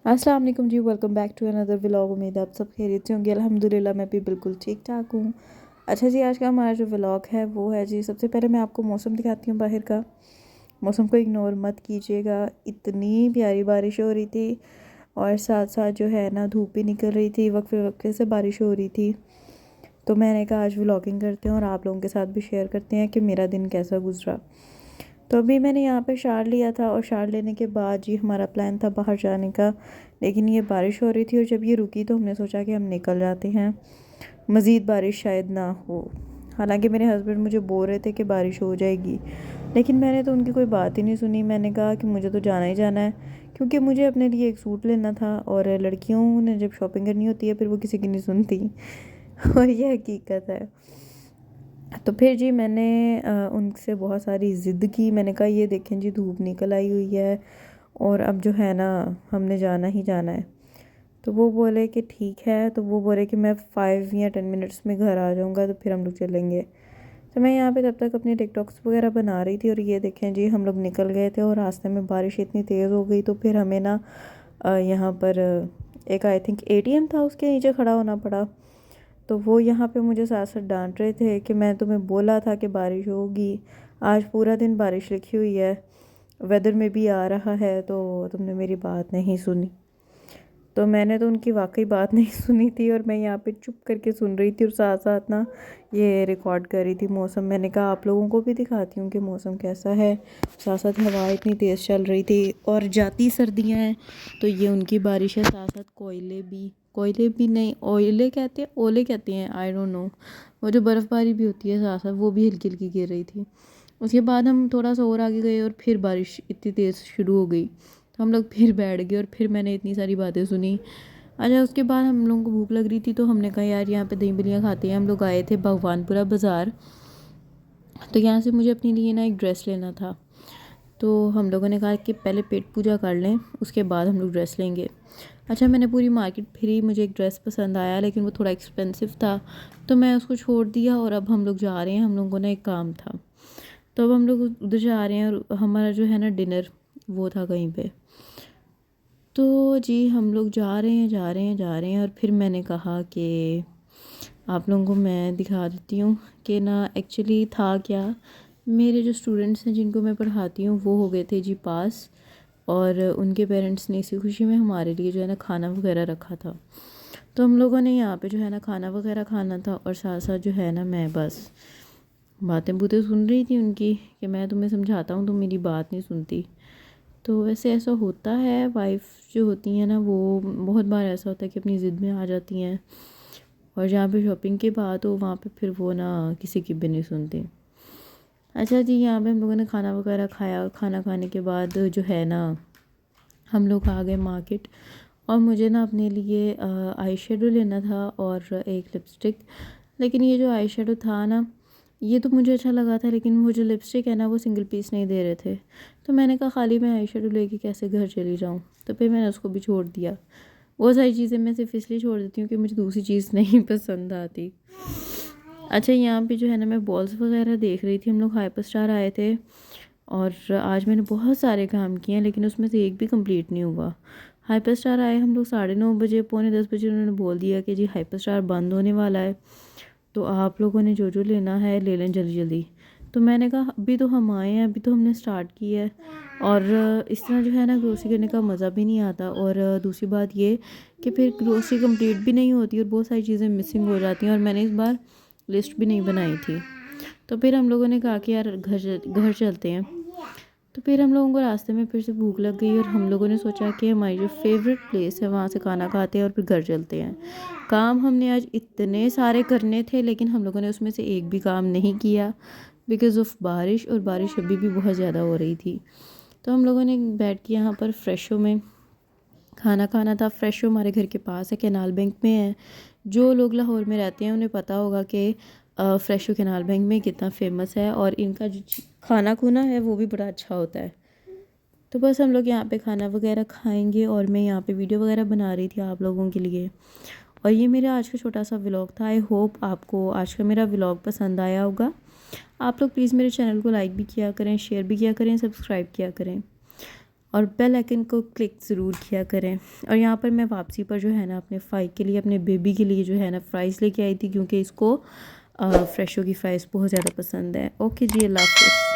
अस्सलाम वालेकुम जी। Welcome back to another vlog. उम्मीद है आप सब खैरियत से होंगे। अल्हम्दुलिल्लाह मैं भी बिल्कुल ठीक ठाक हूँ। अच्छा जी, आज का हमारा जो व्लॉग है वो है जी, सबसे पहले मैं आपको मौसम दिखाती हूँ बाहर का। मौसम को इग्नोर मत कीजिएगा, इतनी प्यारी बारिश हो रही थी और साथ साथ जो है ना धूप भी निकल रही थी, वक्फे वक्फे से बारिश हो रही थी। तो मैंने कहा आज व्लॉगिंग करते हैं और आप लोगों के साथ भी शेयर करते हैं कि मेरा दिन कैसा गुजरा। तो अभी मैंने यहाँ पे शार लिया था और शार लेने के बाद जी हमारा प्लान था बाहर जाने का, लेकिन ये बारिश हो रही थी और जब ये रुकी तो हमने सोचा कि हम निकल जाते हैं, मज़ीद बारिश शायद ना हो। हालांकि मेरे हस्बैंड मुझे बोल रहे थे कि बारिश हो जाएगी, लेकिन मैंने तो उनकी कोई बात ही नहीं सुनी। मैंने कहा कि मुझे तो जाना ही जाना है, क्योंकि मुझे अपने लिए एक सूट लेना था और लड़कियों ने जब शॉपिंग करनी होती है फिर वो किसी की नहीं सुनती और ये हकीकत है। तो फिर जी मैंने उनसे बहुत सारी ज़िद की। मैंने कहा ये देखें जी धूप निकल आई हुई है और अब जो है ना हमने जाना ही जाना है। तो वो बोले कि ठीक है, तो वो बोले कि मैं 5 या 10 मिनट्स में घर आ जाऊँगा तो फिर हम लोग चलेंगे। तो मैं यहाँ पे तब तक अपनी टिकटॉक्स वगैरह बना रही थी और ये देखें जी हम लोग निकल गए थे और रास्ते में बारिश इतनी तेज़ हो गई तो फिर हमें ना यहाँ पर एक आई थिंक एटीएम था, उसके नीचे खड़ा होना पड़ा। तो वो यहाँ पे मुझे साथ साथ डांट रहे थे कि मैं तुम्हें बोला था कि बारिश होगी, आज पूरा दिन बारिश लिखी हुई है, वेदर में भी आ रहा है, तो तुमने मेरी बात नहीं सुनी। तो मैंने तो उनकी वाकई बात नहीं सुनी थी और मैं यहाँ पे चुप करके सुन रही थी और साथ साथ ना ये रिकॉर्ड कर रही थी मौसम। मैंने कहा आप लोगों को भी दिखाती हूँ कि मौसम कैसा है। साथ साथ हवा इतनी तेज़ चल रही थी और जाती सर्दियाँ हैं तो ये उनकी बारिश है। साथ साथ कोयले भी नहीं, ओयले कहते हैं, ओले कहते हैं, आई डोंट नो। वो जो बर्फ़बारी भी होती है साथ साथ वो भी हल्की हल्की गिर रही थी। उसके बाद हम थोड़ा सा और आगे गए और फिर बारिश इतनी तेज़ शुरू हो गई तो हम लोग फिर बैठ गए और फिर मैंने इतनी सारी बातें सुनी। अच्छा, उसके बाद हम लोगों को भूख लग रही थी तो हमने कहा यार यहाँ पे दही बलियाँ खाते हैं। हम लोग आए थे भगवानपुरा बाज़ार, तो यहाँ से मुझे अपने लिए ना एक ड्रेस लेना था। तो हम लोगों ने कहा कि पहले पेट पूजा कर लें, उसके बाद हम लोग ड्रेस लेंगे। अच्छा, मैंने पूरी मार्केट फिरी, मुझे एक ड्रेस पसंद आया लेकिन वो थोड़ा एक्सपेंसिव था तो मैं उसको छोड़ दिया और अब हम लोग जा रहे हैं। हम लोगों ने एक काम था तो अब हम लोग उधर जा रहे हैं और हमारा जो है ना डिनर वो था कहीं पे। तो जी हम लोग जा रहे हैं और फिर मैंने कहा कि आप लोगों को मैं दिखा देती हूँ कि ना एक्चुअली था क्या। मेरे जो स्टूडेंट्स हैं जिनको मैं पढ़ाती हूँ वो हो गए थे जी पास, और उनके पेरेंट्स ने इसी खुशी में हमारे लिए जो है ना खाना वगैरह रखा था। तो हम लोगों ने यहाँ पे जो है ना खाना वगैरह खाना था और साथ साथ जो है ना मैं बस बातें बूतें सुन रही थी उनकी कि मैं तुम्हें समझाता हूँ तुम मेरी बात नहीं सुनती। तो वैसे ऐसा होता है, वाइफ़ जो होती हैं ना वो बहुत बार ऐसा होता है कि अपनी ज़िद में आ जाती हैं और जहाँ पे शॉपिंग की बात हो वहाँ पे फिर वो ना किसी की भी नहीं सुनती। अच्छा जी, यहाँ पे हम लोगों ने खाना वगैरह खाया और खाना खाने के बाद जो है ना हम लोग आ गए मार्केट और मुझे ना अपने लिए आई शेडो लेना था और एक लिपस्टिक। लेकिन ये जो आई शेडो था ना ये तो मुझे अच्छा लगा था, लेकिन वो जो लिपस्टिक है ना वो सिंगल पीस नहीं दे रहे थे। तो मैंने कहा खाली मैं आई शेडो लेके कैसे घर चली जाऊँ, तो फिर मैंने उसको भी छोड़ दिया। वो सारी चीज़ें मैं सिर्फ इसलिए छोड़ देती हूँ कि मुझे दूसरी चीज़ नहीं पसंद आती। अच्छा, यहाँ पे जो है ना मैं बॉल्स वगैरह देख रही थी। हम लोग हाइपर स्टार आए थे और आज मैंने बहुत सारे काम किए हैं लेकिन उसमें से एक भी कंप्लीट नहीं हुआ। हाइपर स्टार आए हम लोग 9:30 बजे, पौने 10 बजे उन्होंने बोल दिया कि जी हाइपर स्टार बंद होने वाला है, तो आप लोगों ने जो जो लेना है ले लें जल्दी जल्दी। तो मैंने कहा अभी तो हम आए हैं, अभी तो हमने स्टार्ट किया है और इस तरह जो है ना ग्रोसरी करने का मज़ा भी नहीं आता। और दूसरी बात ये कि फिर ग्रोसरी कंप्लीट भी नहीं होती और बहुत सारी चीज़ें मिसिंग हो जाती हैं और मैंने इस बार लिस्ट भी नहीं बनाई थी। तो फिर हम लोगों ने कहा कि यार घर चलते हैं। तो फिर हम लोगों को रास्ते में फिर से भूख लग गई और हम लोगों ने सोचा कि हमारी जो फेवरेट प्लेस है वहाँ से खाना खाते हैं और फिर घर चलते हैं। काम हमने आज इतने सारे करने थे लेकिन हम लोगों ने उसमें से एक भी काम नहीं किया बिकॉज़ ऑफ बारिश, और बारिश अभी भी बहुत ज़्यादा हो रही थी। तो हम लोगों ने बैठ के यहाँ पर फ़्रेशो में खाना खाना था। फ़्रेशो हमारे घर के पास है, कैनाल बैंक में है। जो लोग लाहौर में रहते हैं उन्हें पता होगा कि फ़्रेशो कैनाल बैंक में कितना फ़ेमस है और इनका जो खाना खूना है वो भी बड़ा अच्छा होता है। तो बस हम लोग यहाँ पे खाना वगैरह खाएंगे और मैं यहाँ पे वीडियो वगैरह बना रही थी आप लोगों के लिए। और ये मेरा आज का छोटा सा व्लॉग था। आई होप आपको आज का मेरा व्लॉग पसंद आया होगा। आप लोग प्लीज़ मेरे चैनल को लाइक भी किया करें, शेयर भी किया करें, सब्सक्राइब किया करें। और बेल आइकन को क्लिक ज़रूर किया करें। और यहाँ पर मैं वापसी पर जो है ना अपने फ़ाई के लिए, अपने बेबी के लिए जो है ना फ़्राइज़ लेके आई थी, क्योंकि इसको फ़्रेशो की फ़्राइज़ बहुत ज़्यादा पसंद है। ओके जी, अल्लाह हाफ़िज़।